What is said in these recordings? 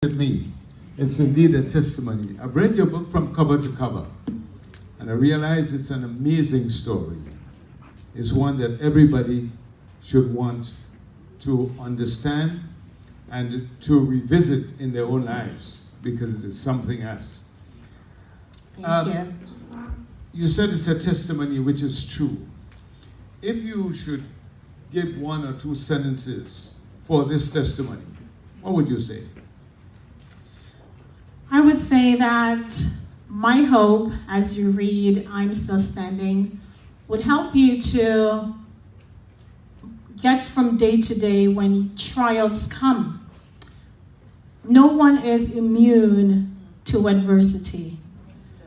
With me. It's indeed a testimony. I've read your book from cover to cover, and I realize it's an amazing story. It's one that everybody should want to understand and to revisit in their own lives, because it is something else. Thank you. You said it's a testimony which is true. If you should give one or two sentences for this testimony, what would you say? I would say that my hope, as you read I'm Still Standing, would help you to get from day to day when trials come. No one is immune to adversity.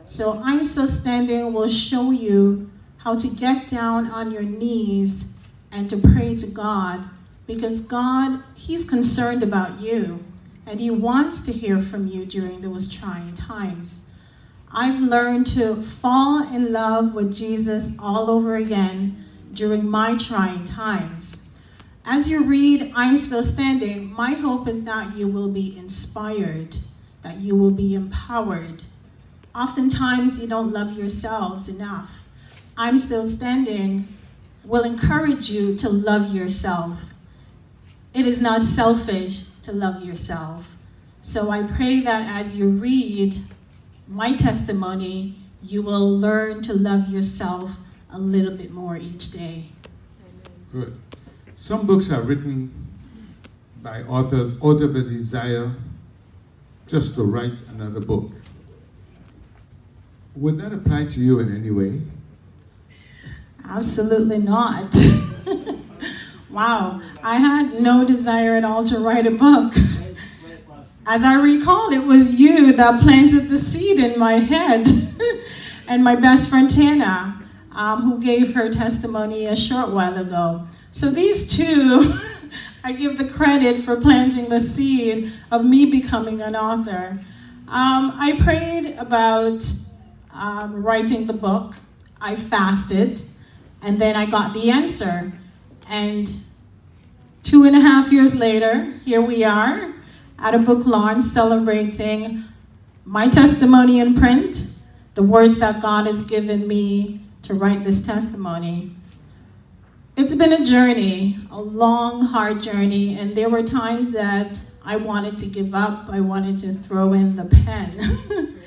So I'm Still Standing will show you how to get down on your knees and to pray to God, because God, He's concerned about you. And He wants to hear from you during those trying times. I've learned to fall in love with Jesus all over again during my trying times. As you read I'm Still Standing, my hope is that you will be inspired, that you will be empowered. Oftentimes you don't love yourselves enough. I'm Still Standing will encourage you to love yourself. It is not selfish to love yourself. So I pray that as you read my testimony, you will learn to love yourself a little bit more each day. Good. Some books are written by authors out of a desire just to write another book. Would that apply to you in any way? Absolutely not. Wow, I had no desire at all to write a book. As I recall, it was you that planted the seed in my head. And my best friend Tana, who gave her testimony a short while ago. So these two, I give the credit for planting the seed of me becoming an author. I prayed about writing the book. I fasted, and then I got the answer. And 2.5 years later, here we are at a book launch celebrating my testimony in print, the words that God has given me to write this testimony. It's been a journey, a long, hard journey, and there were times that I wanted to give up. I wanted to throw in the pen.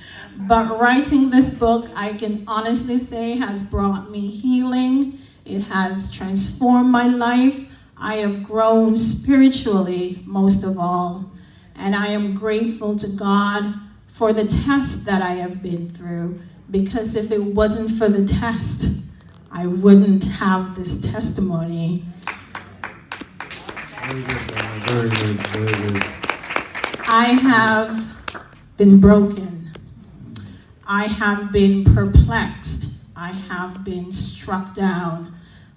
But writing this book, I can honestly say, has brought me healing. It has transformed my life. I have grown spiritually, most of all. And I am grateful to God for the test that I have been through. Because if it wasn't for the test, I wouldn't have this testimony. Very good, very good. I have been broken. I have been perplexed. I have been struck down.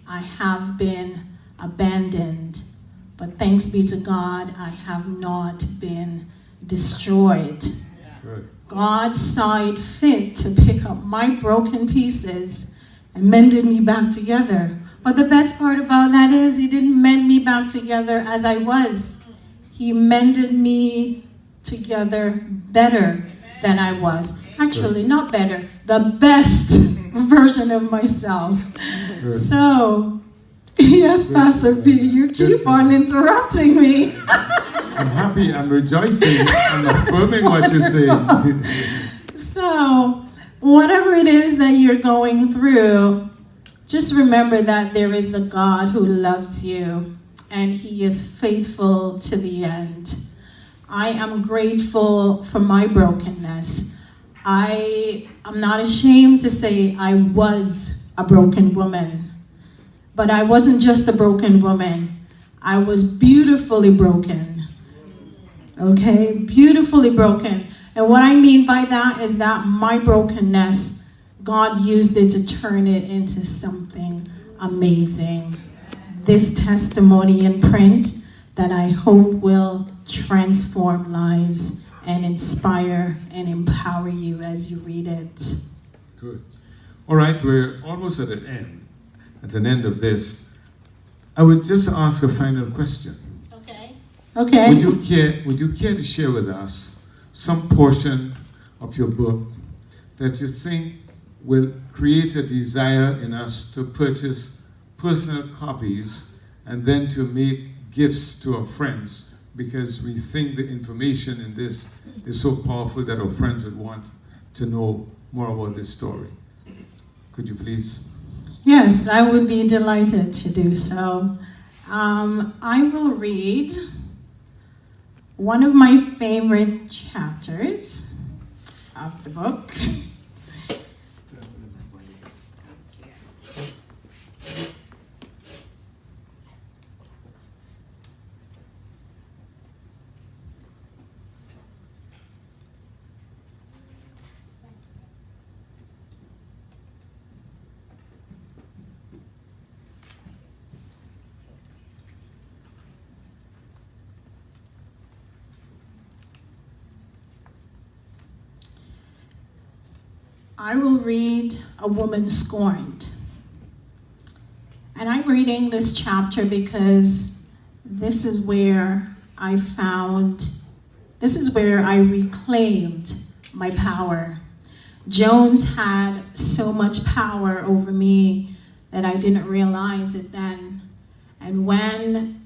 I have been abandoned. But thanks be to God, I have not been destroyed. Good. God saw it fit to pick up my broken pieces and mended me back together. But the best part about that is He didn't mend me back together as I was. He mended me together better than I was. Actually, not better, the best version of myself. Good. So, yes, Pastor B, you keep on interrupting me. I'm happy, I'm rejoicing, I'm affirming what you're saying. So, whatever it is that you're going through, just remember that there is a God who loves you, and He is faithful to the end. I am grateful for my brokenness. I am not ashamed to say I was a broken woman. But I wasn't just a broken woman. I was beautifully broken. Okay? Beautifully broken. And what I mean by that is that my brokenness, God used it to turn it into something amazing. This testimony in print that I hope will transform lives and inspire and empower you as you read it. Good. All right, we're almost at an end of this. I would just ask a final question. Okay. Okay. Would you care to share with us some portion of your book that you think will create a desire in us to purchase personal copies and then to make gifts to our friends, because we think the information in this is so powerful that our friends would want to know more about this story? Could you please? Yes, I would be delighted to do so. I will read one of my favorite chapters of the book. I will read A Woman Scorned. And I'm reading this chapter because this is where I reclaimed my power. Jones had so much power over me that I didn't realize it then. And when